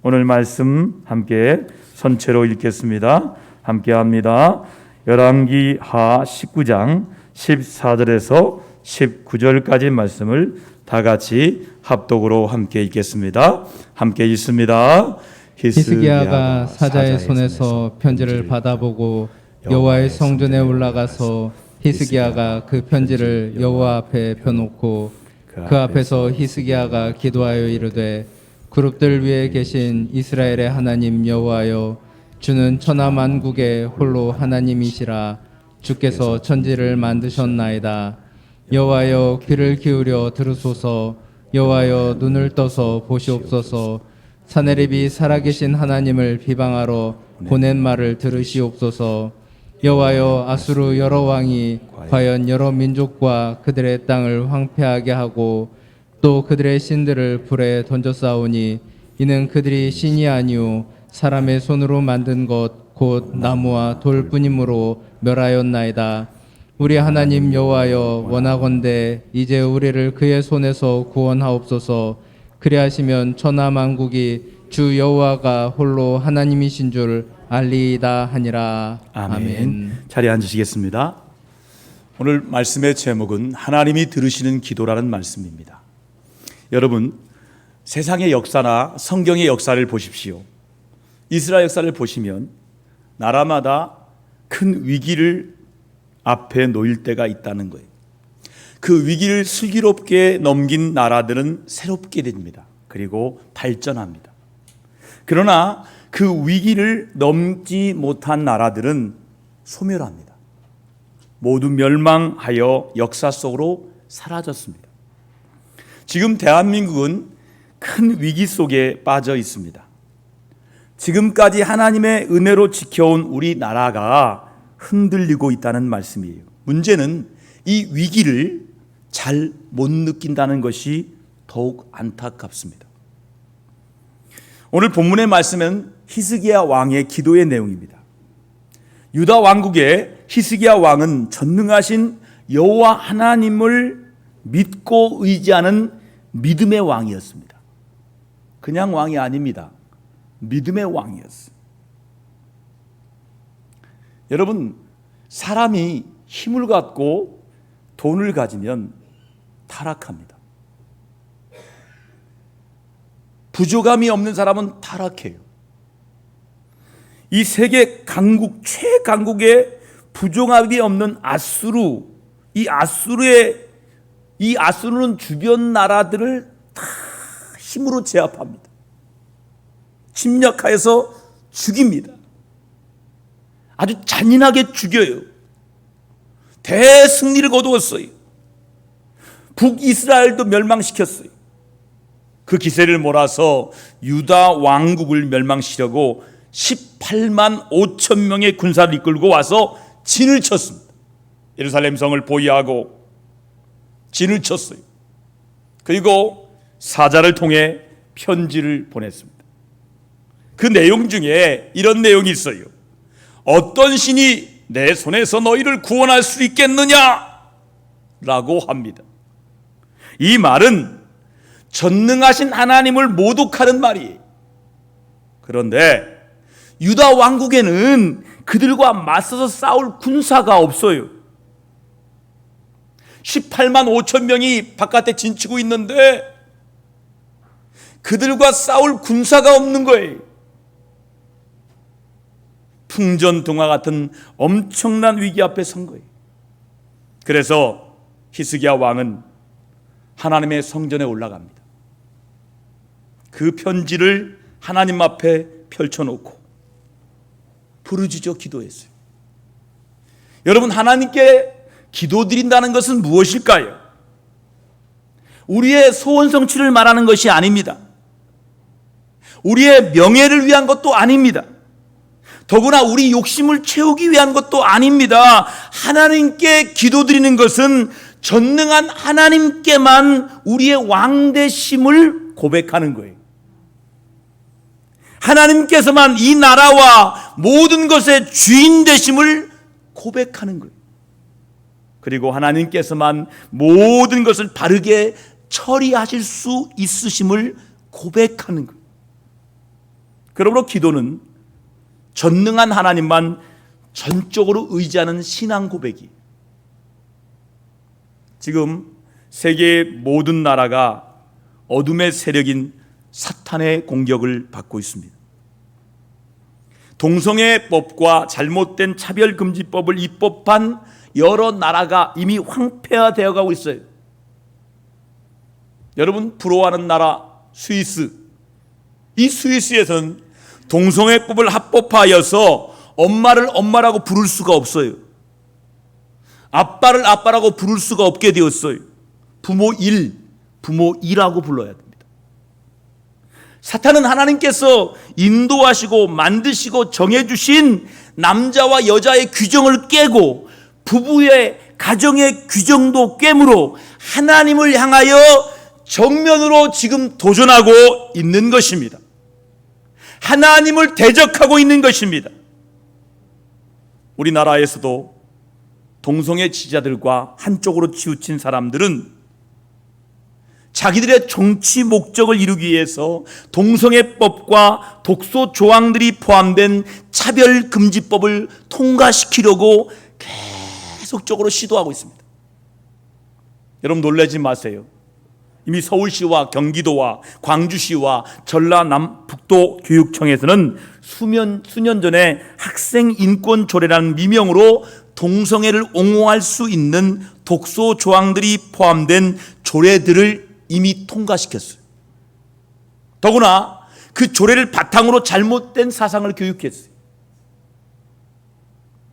오늘 말씀 함께 선체로 읽겠습니다. 함께 합니다. 열왕기 하 19장 14절에서 19절까지 말씀을 다 같이 합독으로 함께 읽겠습니다. 함께 읽습니다. 히스기야가 사자의 손에서 편지를 받아보고 여호와의 성전에 올라가서 히스기야가 그 편지를 여호와 앞에 펴놓고 그 앞에서 히스기야가 기도하여 이르되 그룹들 위에 계신 이스라엘의 하나님 여호와여, 주는 천하 만국의 홀로 하나님이시라. 주께서 천지를 만드셨나이다. 여호와여, 귀를 기울여 들으소서. 여호와여, 눈을 떠서 보시옵소서. 사네립이 살아계신 하나님을 비방하러 보낸 말을 들으시옵소서. 여호와여, 아수르 여러 왕이 과연 여러 민족과 그들의 땅을 황폐하게 하고 또 그들의 신들을 불에 던져싸우니 이는 그들이 신이 아니오 사람의 손으로 만든 것 곧 나무와 돌뿐이므로 멸하였나이다. 우리 하나님 여호와여, 원하건대 이제 우리를 그의 손에서 구원하옵소서. 그리하시면 천하 만국이 주 여호와가 홀로 하나님이신 줄 알리이다 하니라. 아멘. 자리에 앉으시겠습니다. 오늘 말씀의 제목은 하나님이 들으시는 기도라는 말씀입니다. 여러분, 세상의 역사나 성경의 역사를 보십시오. 이스라엘 역사를 보시면 나라마다 큰 위기를 앞에 놓일 때가 있다는 거예요. 그 위기를 슬기롭게 넘긴 나라들은 새롭게 됩니다. 그리고 발전합니다. 그러나 그 위기를 넘지 못한 나라들은 소멸합니다. 모두 멸망하여 역사 속으로 사라졌습니다. 지금 대한민국은 큰 위기 속에 빠져 있습니다. 지금까지 하나님의 은혜로 지켜온 우리나라가 흔들리고 있다는 말씀이에요. 문제는 이 위기를 잘 못 느낀다는 것이 더욱 안타깝습니다. 오늘 본문의 말씀은 히스기야 왕의 기도의 내용입니다. 유다 왕국의 히스기야 왕은 전능하신 여호와 하나님을 믿고 의지하는 믿음의 왕이었습니다. 그냥 왕이 아닙니다. 믿음의 왕이었어요. 여러분, 사람이 힘을 갖고 돈을 가지면 타락합니다. 부족함이 없는 사람은 타락해요. 이 세계 강국 최강국의 부족함이 없는 아수르, 이 아수르는 주변 나라들을 다 힘으로 제압합니다. 침략하여서 죽입니다. 아주 잔인하게 죽여요. 대승리를 거두었어요. 북이스라엘도 멸망시켰어요. 그 기세를 몰아서 유다 왕국을 멸망시키려고 18만 5천 명의 군사를 이끌고 와서 진을 쳤습니다. 예루살렘 성을 보위하고 진을 쳤어요. 그리고 사자를 통해 편지를 보냈습니다. 그 내용 중에 이런 내용이 있어요. 어떤 신이 내 손에서 너희를 구원할 수 있겠느냐? 라고 합니다. 이 말은 전능하신 하나님을 모독하는 말이에요. 그런데 유다 왕국에는 그들과 맞서서 싸울 군사가 없어요. 18만 5천 명이 바깥에 진치고 있는데 그들과 싸울 군사가 없는 거예요. 풍전등화 같은 엄청난 위기 앞에 선 거예요. 그래서 히스기야 왕은 하나님의 성전에 올라갑니다. 그 편지를 하나님 앞에 펼쳐놓고 부르짖어 기도했어요. 여러분, 하나님께 기도드린다는 것은 무엇일까요? 우리의 소원 성취를 말하는 것이 아닙니다. 우리의 명예를 위한 것도 아닙니다. 더구나 우리 욕심을 채우기 위한 것도 아닙니다. 하나님께 기도드리는 것은 전능한 하나님께만 우리의 왕되심을 고백하는 거예요. 하나님께서만 이 나라와 모든 것의 주인 되심을 고백하는 거예요. 그리고 하나님께서만 모든 것을 바르게 처리하실 수 있으심을 고백하는 거예요. 그러므로 기도는 전능한 하나님만 전적으로 의지하는 신앙 고백이. 지금 세계의 모든 나라가 어둠의 세력인 사탄의 공격을 받고 있습니다. 동성애법과 잘못된 차별금지법을 입법한 여러 나라가 이미 황폐화되어 가고 있어요. 여러분 부러워하는 나라 스위스, 이 스위스에서는 동성애법을 합법화하여서 엄마를 엄마라고 부를 수가 없어요. 아빠를 아빠라고 부를 수가 없게 되었어요. 부모 1, 부모 2라고 불러야 됩니다. 사탄은 하나님께서 인도하시고 만드시고 정해주신 남자와 여자의 규정을 깨고 부부의 가정의 규정도 깨므로 하나님을 향하여 정면으로 지금 도전하고 있는 것입니다. 하나님을 대적하고 있는 것입니다. 우리나라에서도 동성애 지지자들과 한쪽으로 치우친 사람들은 자기들의 정치 목적을 이루기 위해서 동성애법과 독소 조항들이 포함된 차별금지법을 통과시키려고 계속적으로 시도하고 있습니다. 여러분 놀라지 마세요. 이미 서울시와 경기도와 광주시와 전라남북도 교육청에서는 수년 전에 학생인권조례라는 미명으로 동성애를 옹호할 수 있는 독소 조항들이 포함된 조례들을 이미 통과시켰어요. 더구나 그 조례를 바탕으로 잘못된 사상을 교육했어요.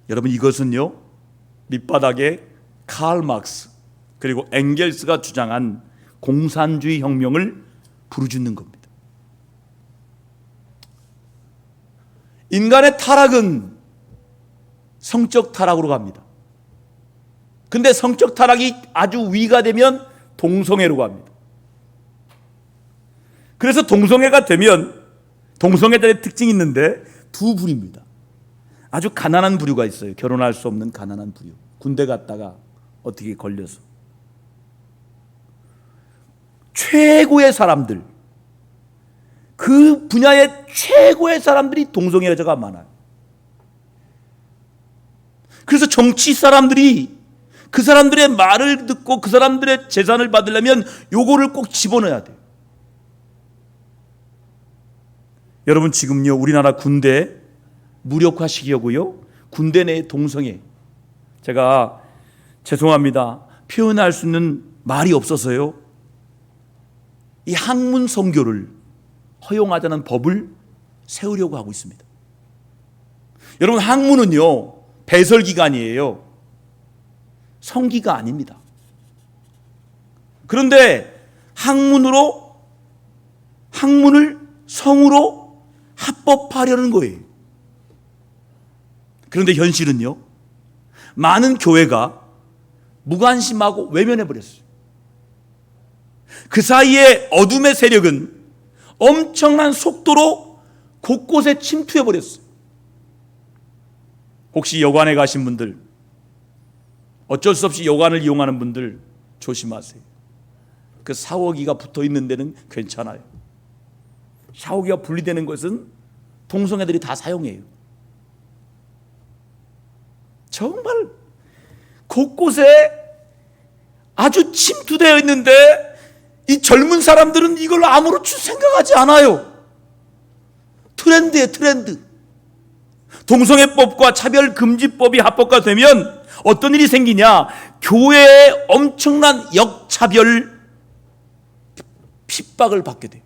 여러분 이것은요, 밑바닥에 칼 막스 그리고 엥겔스가 주장한 공산주의 혁명을 부르짖는 겁니다. 인간의 타락은 성적 타락으로 갑니다. 근데 성적 타락이 아주 위가 되면 동성애로 갑니다. 그래서 동성애가 되면 동성애자의 특징이 있는데 두 부류입니다. 아주 가난한 부류가 있어요. 결혼할 수 없는 가난한 부류. 군대 갔다가 어떻게 걸려서. 최고의 사람들, 그 분야의 최고의 사람들이 동성애자가 많아요. 그래서 정치 사람들이 그 사람들의 말을 듣고 그 사람들의 재산을 받으려면 요거를 꼭 집어넣어야 돼요. 여러분 지금요 우리나라 군대 무력화시키려고요 군대 내 동성애, 제가 죄송합니다 표현할 수 있는 말이 없어서요 이 학문 선교를 허용하자는 법을 세우려고 하고 있습니다. 여러분 학문은요 배설기관이에요. 성기가 아닙니다. 그런데 학문을 성으로 합법화하려는 거예요. 그런데 현실은요 많은 교회가 무관심하고 외면해버렸어요. 그 사이에 어둠의 세력은 엄청난 속도로 곳곳에 침투해버렸어요. 혹시 여관에 가신 분들, 어쩔 수 없이 여관을 이용하는 분들 조심하세요. 그 샤워기가 붙어 있는 데는 괜찮아요. 샤워기가 분리되는 것은 동성애들이 다 사용해요. 정말 곳곳에 아주 침투되어 있는데 이 젊은 사람들은 이걸 아무렇지 생각하지 않아요. 트렌드예요, 트렌드. 동성애법과 차별금지법이 합법화되면 어떤 일이 생기냐? 교회에 엄청난 역차별 핍박을 받게 돼요.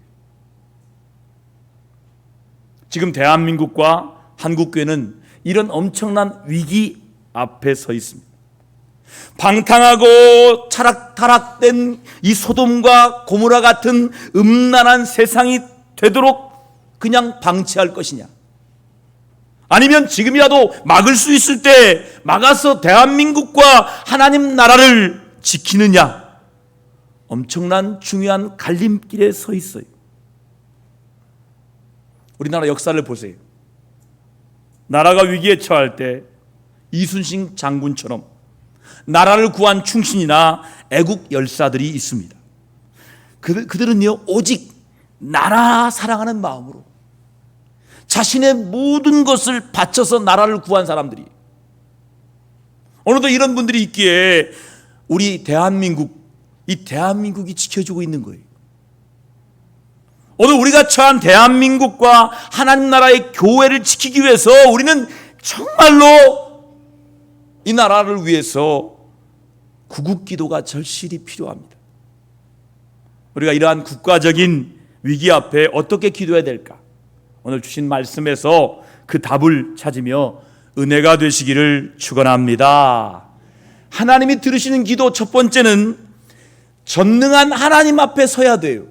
지금 대한민국과 한국교회는 이런 엄청난 위기 앞에 서 있습니다. 방탕하고 타락된 이 소돔과 고모라 같은 음란한 세상이 되도록 그냥 방치할 것이냐, 아니면 지금이라도 막을 수 있을 때 막아서 대한민국과 하나님 나라를 지키느냐, 엄청난 중요한 갈림길에 서 있어요. 우리나라 역사를 보세요. 나라가 위기에 처할 때 이순신 장군처럼 나라를 구한 충신이나 애국 열사들이 있습니다. 그들은요 오직 나라 사랑하는 마음으로 자신의 모든 것을 바쳐서 나라를 구한 사람들이, 오늘도 이런 분들이 있기에 우리 이 대한민국이 지켜주고 있는 거예요. 오늘 우리가 처한 대한민국과 하나님 나라의 교회를 지키기 위해서 우리는 정말로 이 나라를 위해서 구국기도가 절실히 필요합니다. 우리가 이러한 국가적인 위기 앞에 어떻게 기도해야 될까? 오늘 주신 말씀에서 그 답을 찾으며 은혜가 되시기를 축원합니다. 하나님이 들으시는 기도 첫 번째는 전능한 하나님 앞에 서야 돼요.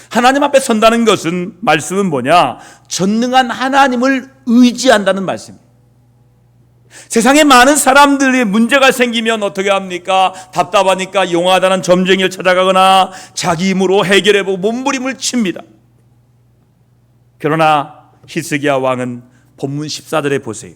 하나님 앞에 선다는 것은, 말씀은 뭐냐? 전능한 하나님을 의지한다는 말씀이에요. 세상에 많은 사람들이 문제가 생기면 어떻게 합니까? 답답하니까 용하다는 점쟁이를 찾아가거나 자기 힘으로 해결해보고 몸부림을 칩니다. 그러나 히스기야 왕은 본문 14절에 보세요.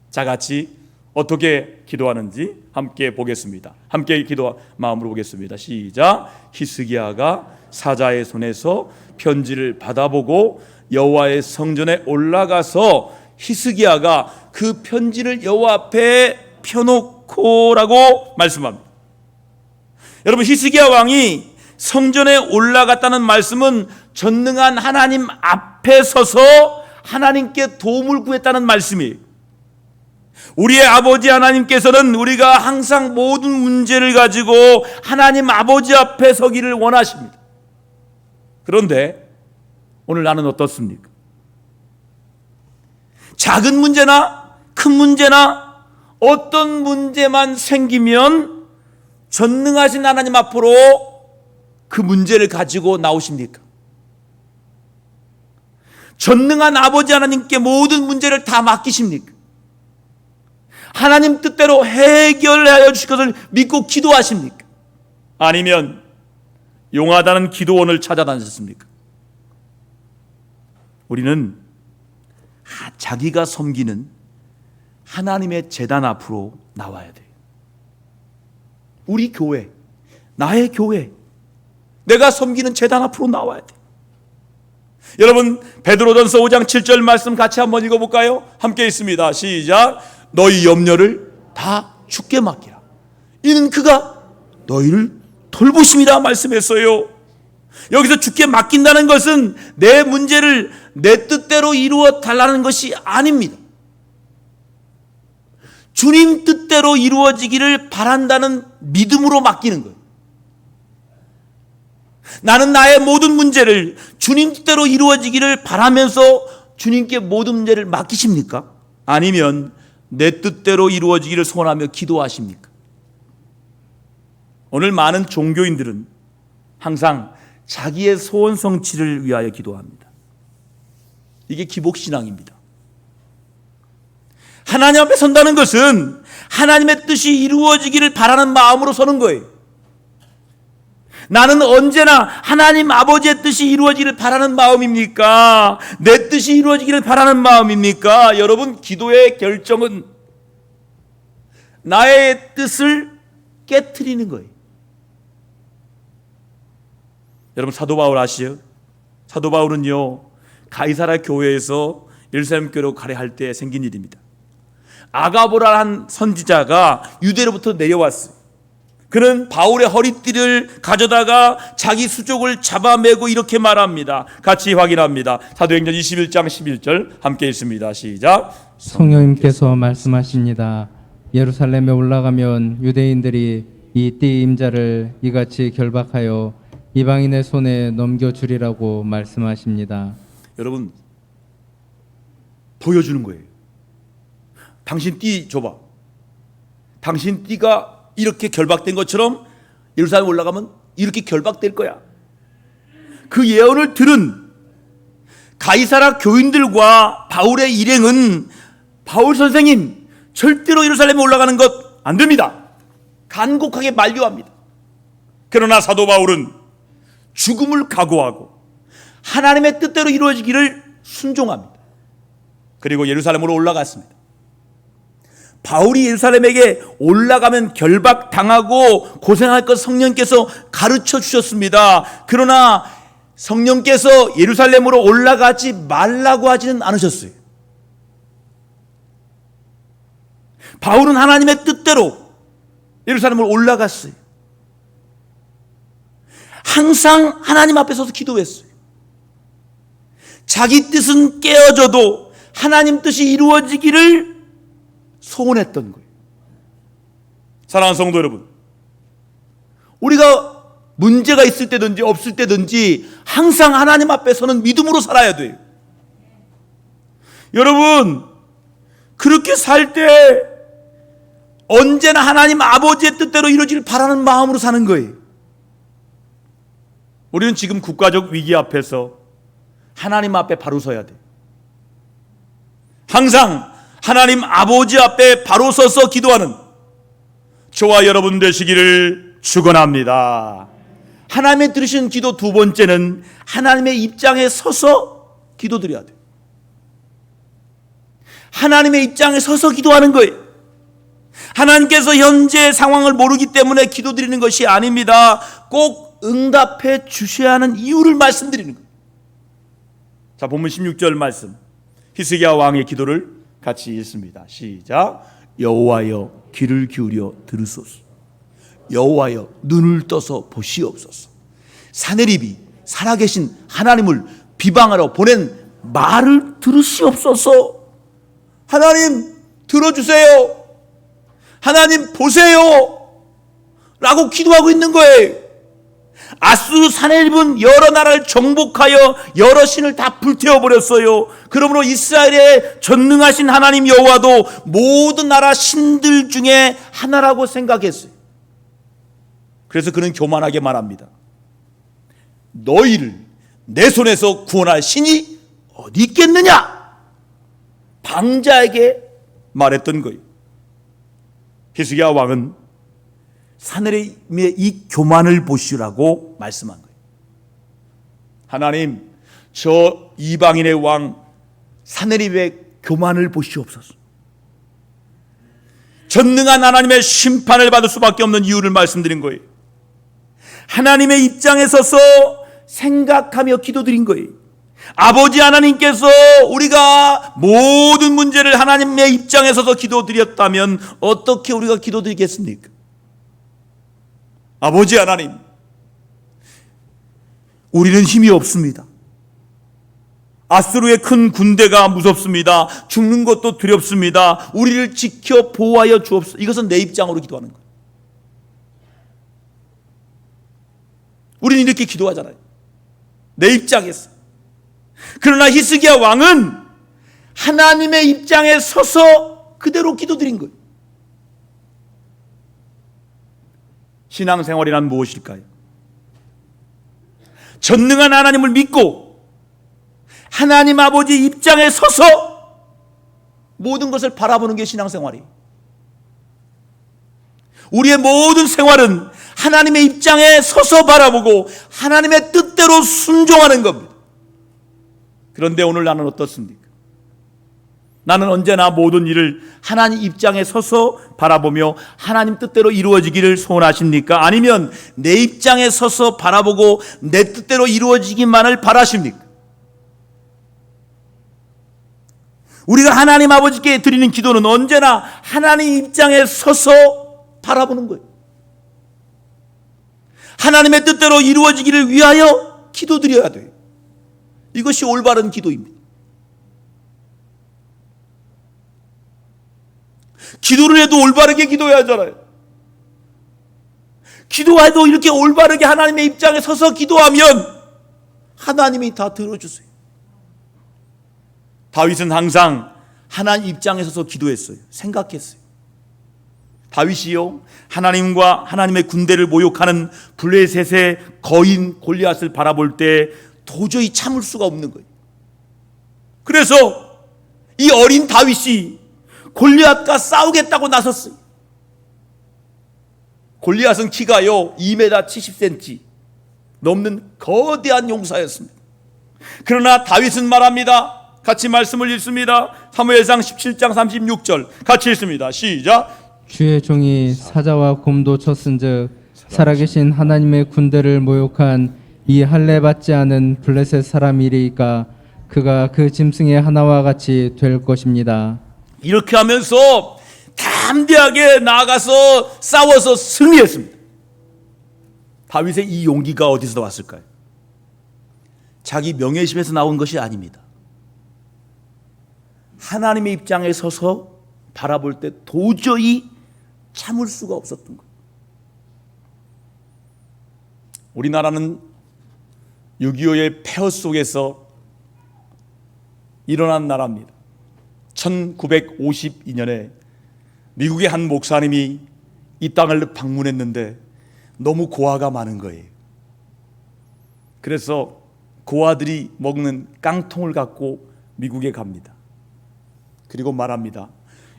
자, 같이 어떻게 기도하는지 함께 보겠습니다. 함께 기도 마음으로 보겠습니다. 시작. 히스기야가 사자의 손에서 편지를 받아보고 여호와의 성전에 올라가서 히스기야가 그 편지를 여호와 앞에 펴놓고라고 말씀합니다. 여러분, 히스기야 왕이 성전에 올라갔다는 말씀은 전능한 하나님 앞에 서서 하나님께 도움을 구했다는 말씀이에요. 우리의 아버지 하나님께서는 우리가 항상 모든 문제를 가지고 하나님 아버지 앞에 서기를 원하십니다. 그런데 오늘 나는 어떻습니까? 작은 문제나 큰 문제나 어떤 문제만 생기면 전능하신 하나님 앞으로 그 문제를 가지고 나오십니까? 전능한 아버지 하나님께 모든 문제를 다 맡기십니까? 하나님 뜻대로 해결하여 주실 것을 믿고 기도하십니까? 아니면 용하다는 기도원을 찾아다니셨습니까? 우리는 자기가 섬기는 하나님의 제단 앞으로 나와야 돼요. 우리 교회, 나의 교회, 내가 섬기는 제단 앞으로 나와야 돼요. 여러분, 베드로전서 5장 7절 말씀 같이 한번 읽어볼까요? 함께 있습니다. 시작. 너희 염려를 다 주께 맡기라. 이는 그가 너희를 돌보심이라 말씀했어요. 여기서 주께 맡긴다는 것은 내 문제를 내 뜻대로 이루어 달라는 것이 아닙니다. 주님 뜻대로 이루어지기를 바란다는 믿음으로 맡기는 거예요. 나는 나의 모든 문제를 주님 뜻대로 이루어지기를 바라면서 주님께 모든 문제를 맡기십니까? 아니면 내 뜻대로 이루어지기를 소원하며 기도하십니까? 오늘 많은 종교인들은 항상 자기의 소원 성취를 위하여 기도합니다. 이게 기복신앙입니다. 하나님 앞에 선다는 것은 하나님의 뜻이 이루어지기를 바라는 마음으로 서는 거예요. 나는 언제나 하나님 아버지의 뜻이 이루어지기를 바라는 마음입니까? 내 뜻이 이루어지기를 바라는 마음입니까? 여러분, 기도의 결정은 나의 뜻을 깨트리는 거예요. 여러분, 사도 바울 아시죠? 사도 바울은요, 가이사랴 교회에서 예루살렘 교회로 가려 할 때 생긴 일입니다. 아가보라는 선지자가 유대로부터 내려왔어요. 그는 바울의 허리띠를 가져다가 자기 수족을 잡아매고 이렇게 말합니다. 같이 확인합니다. 사도행전 21장 11절 함께 읽습니다. 시작. 성령님께서 말씀하십니다. 예루살렘에 올라가면 유대인들이 이 띠 임자를 이같이 결박하여 이방인의 손에 넘겨주리라고 말씀하십니다. 여러분, 보여주는 거예요. 당신 띠 줘봐. 당신 띠가 이렇게 결박된 것처럼 예루살렘 올라가면 이렇게 결박될 거야. 그 예언을 들은 가이사랴 교인들과 바울의 일행은 바울 선생님, 절대로 예루살렘에 올라가는 것 안 됩니다. 간곡하게 만류합니다. 그러나 사도 바울은 죽음을 각오하고 하나님의 뜻대로 이루어지기를 순종합니다. 그리고 예루살렘으로 올라갔습니다. 바울이 예루살렘에게 올라가면 결박당하고 고생할 것 성령께서 가르쳐 주셨습니다. 그러나 성령께서 예루살렘으로 올라가지 말라고 하지는 않으셨어요. 바울은 하나님의 뜻대로 예루살렘으로 올라갔어요. 항상 하나님 앞에 서서 기도했어요. 자기 뜻은 깨어져도 하나님 뜻이 이루어지기를 소원했던 거예요. 사랑하는 성도 여러분, 우리가 문제가 있을 때든지 없을 때든지 항상 하나님 앞에 서는 믿음으로 살아야 돼요. 여러분, 그렇게 살 때 언제나 하나님 아버지의 뜻대로 이루어지길 바라는 마음으로 사는 거예요. 우리는 지금 국가적 위기 앞에서 하나님 앞에 바로 서야 돼요. 항상 하나님 아버지 앞에 바로 서서 기도하는 저와 여러분 되시기를 축원합니다. 하나님의 들으신 기도 두 번째는 하나님의 입장에 서서 기도드려야 돼요. 하나님의 입장에 서서 기도하는 거예요. 하나님께서 현재 상황을 모르기 때문에 기도드리는 것이 아닙니다. 꼭 응답해 주셔야 하는 이유를 말씀드리는 거예요. 자, 본문 16절 말씀, 히스기야 왕의 기도를 같이 읽습니다. 시작. 여호와여 귀를 기울여 들으소서. 여호와여 눈을 떠서 보시옵소서. 사내립이 살아계신 하나님을 비방하러 보낸 말을 들으시옵소서. 하나님 들어주세요. 하나님 보세요 라고 기도하고 있는 거예요. 아수르 사내립은 여러 나라를 정복하여 여러 신을 다 불태워버렸어요. 그러므로 이스라엘의 전능하신 하나님 여호와도 모든 나라 신들 중에 하나라고 생각했어요. 그래서 그는 교만하게 말합니다. 너희를 내 손에서 구원할 신이 어디 있겠느냐? 방자에게 말했던 거예요. 히스기야 왕은 사내립의 이 교만을 보시라고 말씀한 거예요. 하나님, 저 이방인의 왕 사내립의 교만을 보시옵소서. 전능한 하나님의 심판을 받을 수밖에 없는 이유를 말씀드린 거예요. 하나님의 입장에 서서 생각하며 기도드린 거예요. 아버지 하나님께서 우리가 모든 문제를 하나님의 입장에 서서 기도드렸다면 어떻게 우리가 기도드리겠습니까? 아버지 하나님, 우리는 힘이 없습니다. 아수르의 큰 군대가 무섭습니다. 죽는 것도 두렵습니다. 우리를 지켜 보호하여 주옵소서. 이것은 내 입장으로 기도하는 거예요. 우리는 이렇게 기도하잖아요. 내 입장에서. 그러나 히스기야 왕은 하나님의 입장에 서서 그대로 기도드린 거예요. 신앙생활이란 무엇일까요? 전능한 하나님을 믿고 하나님 아버지 입장에 서서 모든 것을 바라보는 게 신앙생활이에요. 우리의 모든 생활은 하나님의 입장에 서서 바라보고 하나님의 뜻대로 순종하는 겁니다. 그런데 오늘 나는 어떻습니까? 나는 언제나 모든 일을 하나님 입장에 서서 바라보며 하나님 뜻대로 이루어지기를 소원하십니까? 아니면 내 입장에 서서 바라보고 내 뜻대로 이루어지기만을 바라십니까? 우리가 하나님 아버지께 드리는 기도는 언제나 하나님 입장에 서서 바라보는 거예요. 하나님의 뜻대로 이루어지기를 위하여 기도드려야 돼요. 이것이 올바른 기도입니다. 기도를 해도 올바르게 기도해야 하잖아요. 기도해도 이렇게 올바르게 하나님의 입장에 서서 기도하면 하나님이 다 들어주세요. 다윗은 항상 하나님 입장에 서서 기도했어요. 생각했어요. 다윗이요, 하나님과 하나님의 군대를 모욕하는 블레셋의 거인 골리앗을 바라볼 때 도저히 참을 수가 없는 거예요. 그래서 이 어린 다윗이 골리앗과 싸우겠다고 나섰어요. 골리앗은 키가요 2m 70cm 넘는 거대한 용사였습니다. 그러나 다윗은 말합니다. 같이 말씀을 읽습니다. 사무엘상 17장 36절 같이 읽습니다. 시작. 주의 종이 사자와 곰도 쳤은즉 살아계신 하나님의 군대를 모욕한 이 할례 받지 않은 블레셋 사람이리까 그가 그 짐승의 하나와 같이 될 것입니다. 이렇게 하면서 담대하게 나아가서 싸워서 승리했습니다. 다윗의 이 용기가 어디서 왔을까요? 자기 명예심에서 나온 것이 아닙니다. 하나님의 입장에 서서 바라볼 때 도저히 참을 수가 없었던 거예요. 우리나라는 6.25의 폐허 속에서 일어난 나라입니다. 1952년에 미국의 한 목사님이 이 땅을 방문했는데 너무 고아가 많은 거예요. 그래서 고아들이 먹는 깡통을 갖고 미국에 갑니다. 그리고 말합니다.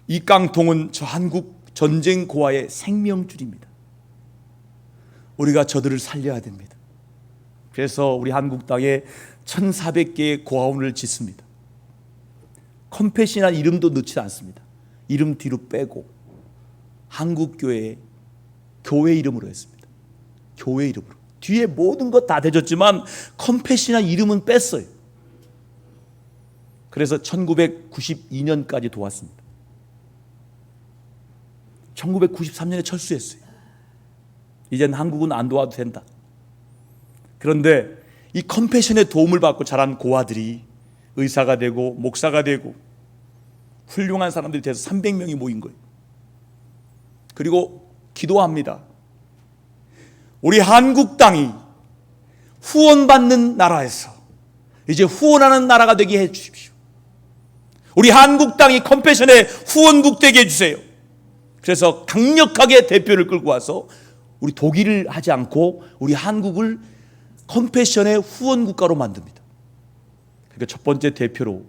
이 깡통은 저 한국 전쟁 고아의 생명줄입니다. 우리가 저들을 살려야 됩니다. 그래서 우리 한국 땅에 1,400개의 고아원을 짓습니다. 컴패신이라는 이름도 넣지 않습니다. 이름 뒤로 빼고 한국교회 교회 이름으로 했습니다. 교회 이름으로. 뒤에 모든 것 다 대줬지만 컴패신이라는 이름은 뺐어요. 그래서 1992년까지 도왔습니다. 1993년에 철수했어요. 이제는 한국은 안 도와도 된다. 그런데 이 컴패션의 도움을 받고 자란 고아들이 의사가 되고 목사가 되고 훌륭한 사람들이 돼서 300명이 모인 거예요. 그리고 기도합니다. 우리 한국 땅이 후원받는 나라에서 이제 후원하는 나라가 되게 해 주십시오. 우리 한국 땅이 컴패션의 후원국 되게 해주세요. 그래서 강력하게 대표를 끌고 와서 우리 독일을 하지 않고 우리 한국을 컴패션의 후원국가로 만듭니다. 그러니까 첫 번째 대표로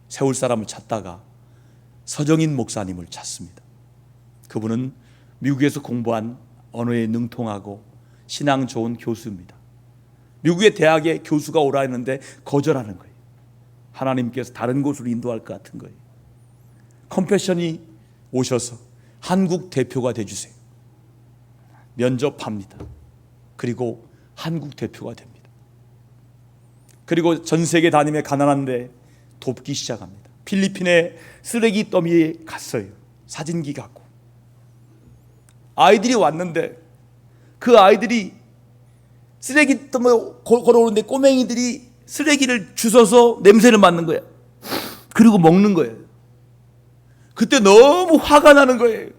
세울 사람을 찾다가 서정인 목사님을 찾습니다. 그분은 미국에서 공부한 언어에 능통하고 신앙 좋은 교수입니다. 미국의 대학에 교수가 오라 했는데 거절하는 거예요. 하나님께서 다른 곳으로 인도할 것 같은 거예요. 컴패션이 오셔서 한국 대표가 되주세요. 면접합니다. 그리고 한국 대표가 됩니다. 그리고 전 세계 다니며 가난한데 돕기 시작합니다. 필리핀의 쓰레기 더미에 갔어요. 사진기 갖고. 아이들이 왔는데 그 아이들이 쓰레기 더미 걸어오는데 꼬맹이들이 쓰레기를 주워서 냄새를 맡는 거예요. 그리고 먹는 거예요. 그때 너무 화가 나는 거예요.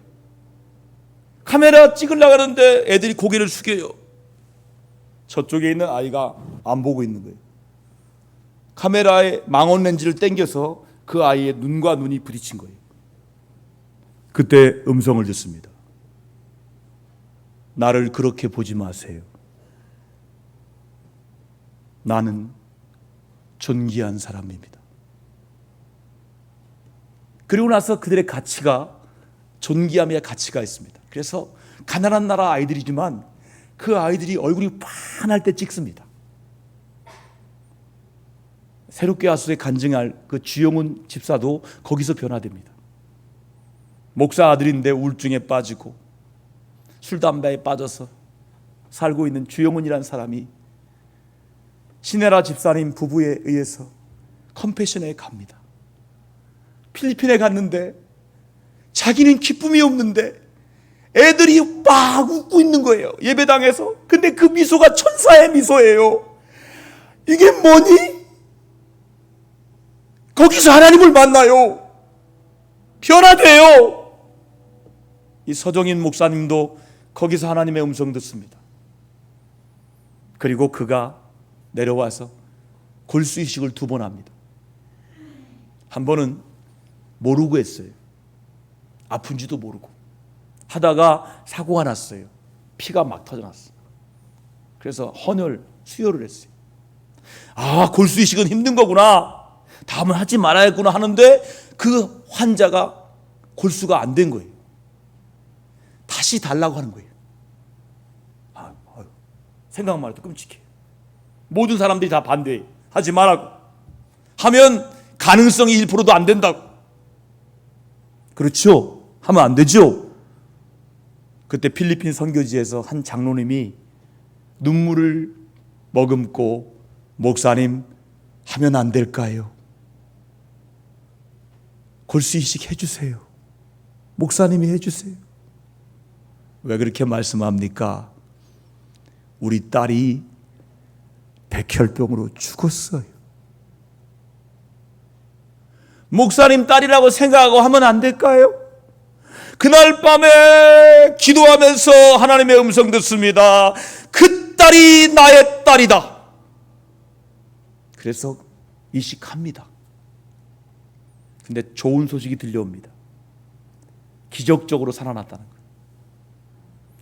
카메라 찍으려고 하는데 애들이 고개를 숙여요. 저쪽에 있는 아이가 안 보고 있는 거예요. 카메라에 망원 렌즈를 당겨서 그 아이의 눈과 눈이 부딪힌 거예요. 그때 음성을 듣습니다. 나를 그렇게 보지 마세요. 나는 존귀한 사람입니다. 그리고 나서 그들의 가치가 존귀함의 가치가 있습니다. 그래서 가난한 나라 아이들이지만 그 아이들이 얼굴이 환할 때 찍습니다. 새롭게 와서 간증할 그 주영훈 집사도 거기서 변화됩니다. 목사 아들인데 우울증에 빠지고 술 담배에 빠져서 살고 있는 주영훈이라는 사람이 시네라 집사님 부부에 의해서 컴패션에 갑니다. 필리핀에 갔는데 자기는 기쁨이 없는데 애들이 막 웃고 있는 거예요. 예배당에서. 근데 그 미소가 천사의 미소예요. 이게 뭐니? 거기서 하나님을 만나요. 변화돼요. 이 서정인 목사님도 거기서 하나님의 음성 듣습니다. 그리고 그가 내려와서 골수 이식을 2번 합니다. 한 번은 모르고 했어요. 아픈지도 모르고 하다가 사고가 났어요. 피가 막 터져났어요. 그래서 헌혈, 수혈을 했어요. 아, 골수 이식은 힘든 거구나. 다음은 하지 말아야겠구나 하는데 그 환자가 골수가 안 된 거예요. 다시 달라고 하는 거예요. 생각만 해도 끔찍해요. 모든 사람들이 다 반대해요. 하지 말라고. 하면 가능성이 1%도 안 된다고. 그렇죠? 하면 안 되죠? 그때 필리핀 선교지에서 한 장로님이 눈물을 머금고 목사님 하면 안 될까요? 골수이식 해주세요. 목사님이 해주세요. 왜 그렇게 말씀합니까? 우리 딸이 백혈병으로 죽었어요. 목사님 딸이라고 생각하고 하면 안 될까요? 그날 밤에 기도하면서 하나님의 음성 듣습니다. 그 딸이 나의 딸이다. 그래서 이식합니다. 근데 좋은 소식이 들려옵니다. 기적적으로 살아났다는 거예요.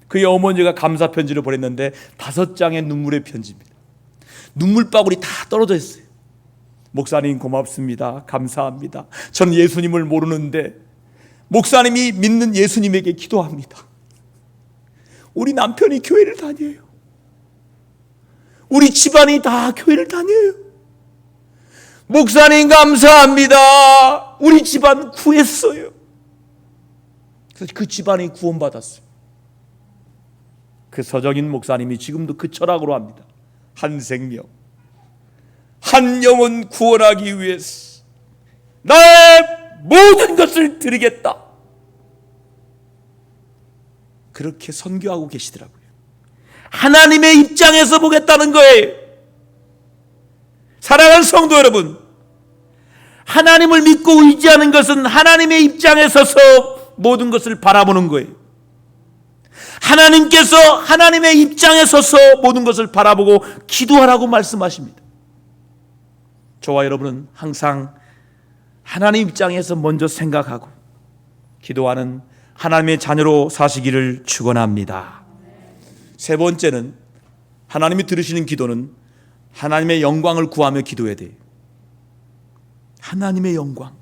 그의 어머니가 감사 편지를 보냈는데 5장의 눈물의 편지입니다. 눈물바구리 다 떨어져 있어요. 목사님 고맙습니다. 감사합니다. 전 예수님을 모르는데 목사님이 믿는 예수님에게 기도합니다. 우리 남편이 교회를 다녀요. 우리 집안이 다 교회를 다녀요. 목사님 감사합니다. 우리 집안 구했어요. 그래서 그 집안이 구원받았어요. 그 서정인 목사님이 지금도 그 철학으로 합니다. 한 생명, 한 영혼 구원하기 위해서 나의 모든 것을 드리겠다. 그렇게 선교하고 계시더라고요. 하나님의 입장에서 보겠다는 거예요. 사랑하는 성도 여러분, 하나님을 믿고 의지하는 것은 하나님의 입장에 서서 모든 것을 바라보는 거예요. 하나님께서 하나님의 입장에 서서 모든 것을 바라보고 기도하라고 말씀하십니다. 저와 여러분은 항상 하나님 입장에서 먼저 생각하고 기도하는 하나님의 자녀로 사시기를 축원합니다. 세 번째는 하나님이 들으시는 기도는 하나님의 영광을 구하며 기도해야 돼요. 하나님의 영광.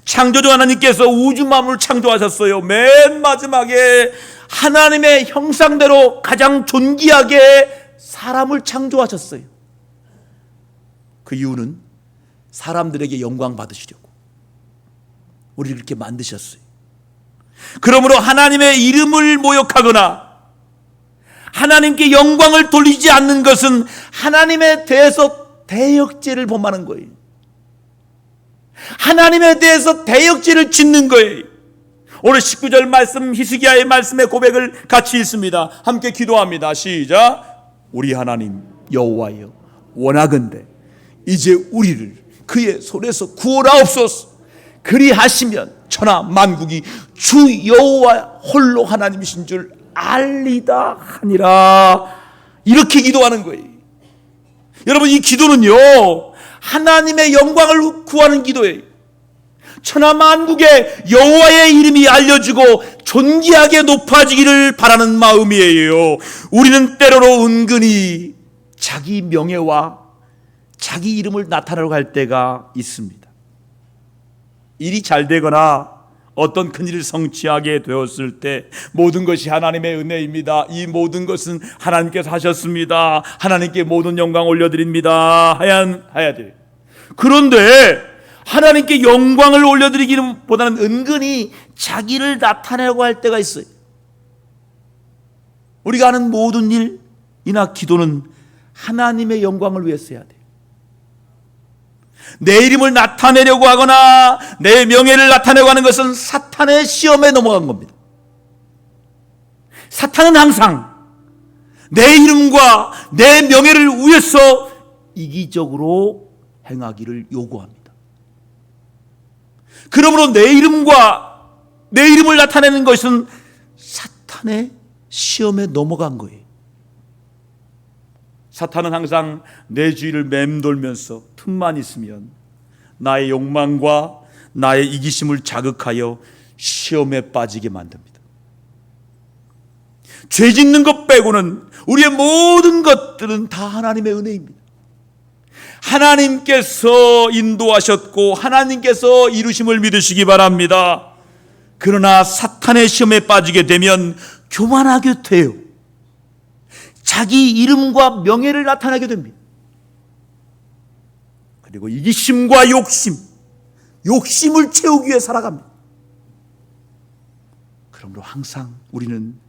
창조주 하나님께서 우주 만물을 창조하셨어요. 맨 마지막에 하나님의 형상대로 가장 존귀하게 사람을 창조하셨어요. 그 이유는 사람들에게 영광 받으시려고 우리를 이렇게 만드셨어요. 그러므로 하나님의 이름을 모욕하거나 하나님께 영광을 돌리지 않는 것은 하나님에 대해서 대역죄를 범하는 거예요. 하나님에 대해서 대역죄를 짓는 거예요. 오늘 19절 말씀, 히스기야의 말씀의 고백을 같이 읽습니다. 함께 기도합니다. 시작. 우리 하나님 여호와여, 원하건대 이제 우리를 그의 손에서 구원하옵소서. 그리하시면 천하 만국이 주 여호와 홀로 하나님이신 줄 알리다 하니라. 이렇게 기도하는 거예요. 여러분, 이 기도는요, 하나님의 영광을 구하는 기도예요. 천하 만국에 여호와의 이름이 알려지고 존귀하게 높아지기를 바라는 마음이에요. 우리는 때로는 은근히 자기 명예와 자기 이름을 나타내려고 할 때가 있습니다. 일이 잘 되거나 어떤 큰일을 성취하게 되었을 때 모든 것이 하나님의 은혜입니다. 이 모든 것은 하나님께서 하셨습니다. 하나님께 모든 영광 올려드립니다. 해야 돼요. 그런데 하나님께 영광을 올려드리기는 보다는 은근히 자기를 나타내려고 할 때가 있어요. 우리가 하는 모든 일이나 기도는 하나님의 영광을 위해서 해야 돼요. 내 이름을 나타내려고 하거나 내 명예를 나타내려고 하는 것은 사탄의 시험에 넘어간 겁니다. 사탄은 항상 내 이름과 내 명예를 위해서 이기적으로 행하기를 요구합니다. 그러므로 내 이름을 나타내는 것은 사탄의 시험에 넘어간 거예요. 사탄은 항상 내 주위를 맴돌면서 틈만 있으면 나의 욕망과 나의 이기심을 자극하여 시험에 빠지게 만듭니다. 죄 짓는 것 빼고는 우리의 모든 것들은 다 하나님의 은혜입니다. 하나님께서 인도하셨고 하나님께서 이루심을 믿으시기 바랍니다. 그러나 사탄의 시험에 빠지게 되면 교만하게 돼요. 자기 이름과 명예를 나타내게 됩니다. 그리고 이기심과 욕심을 채우기 위해 살아갑니다. 그러므로 항상 우리는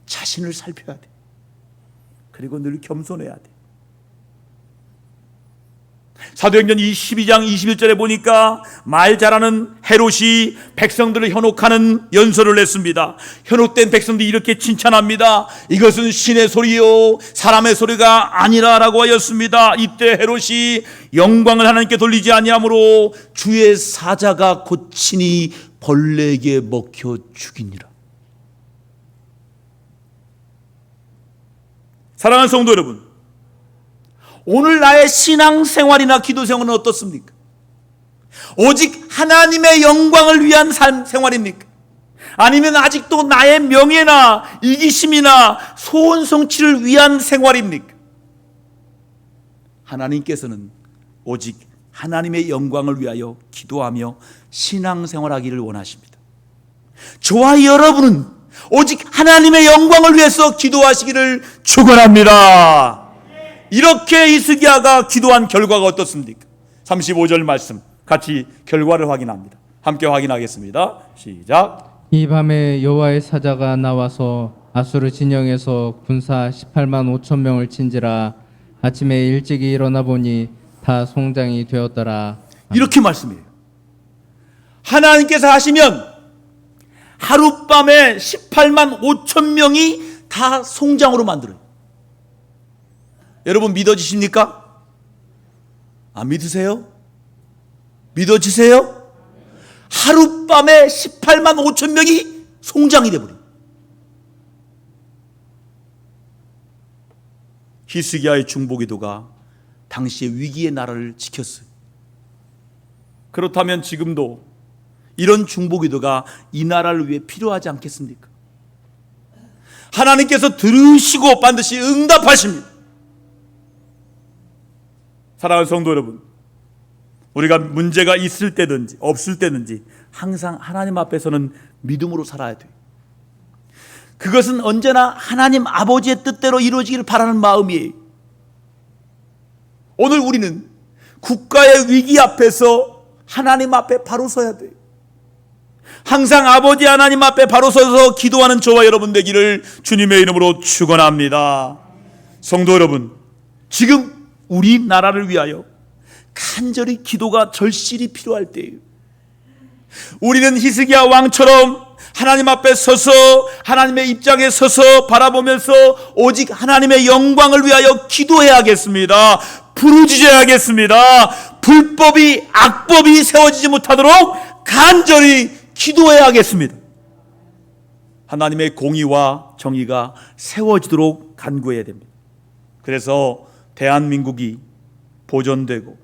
자신을 살펴야 돼. 그리고 늘 겸손해야 돼. 사도행전 12장 21절에 보니까 말 잘하는 헤롯이 백성들을 현혹하는 연설을 했습니다. 현혹된 백성들이 이렇게 칭찬합니다. 이것은 신의 소리요 사람의 소리가 아니라라고 하였습니다. 이때 헤롯이 영광을 하나님께 돌리지 아니하므로 주의 사자가 고치니 벌레에게 먹혀 죽이니라. 사랑하는 성도 여러분, 오늘 나의 신앙생활이나 기도생활은 어떻습니까? 오직 하나님의 영광을 위한 생활입니까? 아니면 아직도 나의 명예나 이기심이나 소원 성취를 위한 생활입니까? 하나님께서는 오직 하나님의 영광을 위하여 기도하며 신앙생활하기를 원하십니다. 저와 여러분은 오직 하나님의 영광을 위해서 기도하시기를 축원합니다. 이렇게 히스기야가 기도한 결과가 어떻습니까? 35절 말씀 같이 결과를 확인합니다. 함께 확인하겠습니다. 시작. 이 밤에 여호와의 사자가 나와서 아수르 진영에서 군사 18만 5천 명을 친지라. 아침에 일찍이 일어나 보니 다 송장이 되었더라. 이렇게 말씀해요. 하나님께서 하시면 하룻밤에 18만 5천 명이 다 송장으로 만들어요. 여러분 믿어지십니까? 안 믿으세요? 믿어지세요? 하룻밤에 18만 5천 명이 송장이 되어버려요. 히스기야의 중보기도가 당시의 위기의 나라를 지켰어요. 그렇다면 지금도 이런 중보기도가 이 나라를 위해 필요하지 않겠습니까? 하나님께서 들으시고 반드시 응답하십니다. 사랑하는 성도 여러분, 우리가 문제가 있을 때든지 없을 때든지 항상 하나님 앞에서는 믿음으로 살아야 돼요. 그것은 언제나 하나님 아버지의 뜻대로 이루어지기를 바라는 마음이에요. 오늘 우리는 국가의 위기 앞에서 하나님 앞에 바로 서야 돼요. 항상 아버지 하나님 앞에 바로 서서 기도하는 저와 여러분 되기를 주님의 이름으로 축원합니다. 성도 여러분, 지금 우리나라를 위하여 간절히 기도가 절실히 필요할 때예요. 우리는 히스기야 왕처럼 하나님 앞에 서서 하나님의 입장에 서서 바라보면서 오직 하나님의 영광을 위하여 기도해야겠습니다. 부르짖어야겠습니다. 불법이 악법이 세워지지 못하도록 간절히 기도해야겠습니다. 하나님의 공의와 정의가 세워지도록 간구해야 됩니다. 그래서 대한민국이 보존되고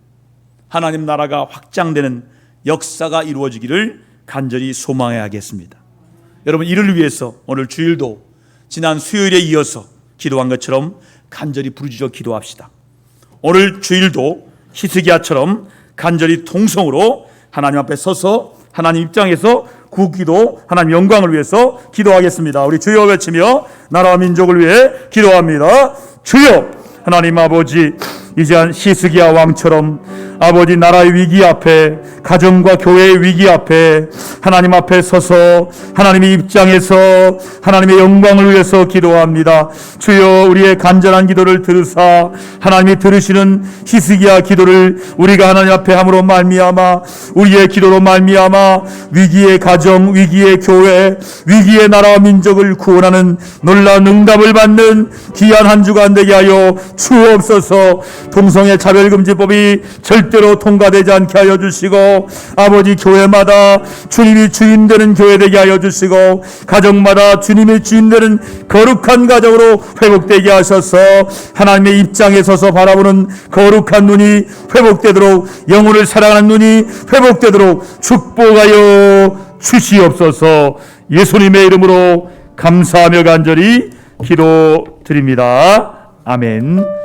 하나님 나라가 확장되는 역사가 이루어지기를 간절히 소망해야겠습니다. 여러분, 이를 위해서 오늘 주일도 지난 수요일에 이어서 기도한 것처럼 간절히 부르짖어 기도합시다. 오늘 주일도 히스기야처럼 간절히 통성으로 하나님 앞에 서서 하나님 입장에서 구기도 하나님 영광을 위해서 기도하겠습니다. 우리 주여 외치며 나라와 민족을 위해 기도합니다. 주여 하나님 아버지, 이제 히스기야 왕처럼 아버지 나라의 위기 앞에, 가정과 교회의 위기 앞에 하나님 앞에 서서 하나님의 입장에서 하나님의 영광을 위해서 기도합니다. 주여 우리의 간절한 기도를 들으사 하나님이 들으시는 히스기야 기도를 우리가 하나님 앞에 함으로 말미암아 우리의 기도로 말미암아 위기의 가정, 위기의 교회, 위기의 나라와 민족을 구원하는 놀라운 응답을 받는 귀한 한 주간 되게 하여 주옵소서. 동성애 차별금지법이 절대로 통과되지 않게 하여 주시고, 아버지 교회마다 주님이 주인 되는 교회 되게 하여 주시고, 가정마다 주님이 주인 되는 거룩한 가정으로 회복되게 하셔서 하나님의 입장에 서서 바라보는 거룩한 눈이 회복되도록, 영혼을 사랑하는 눈이 회복되도록 축복하여 주시옵소서. 예수님의 이름으로 감사하며 간절히 기도드립니다. 아멘.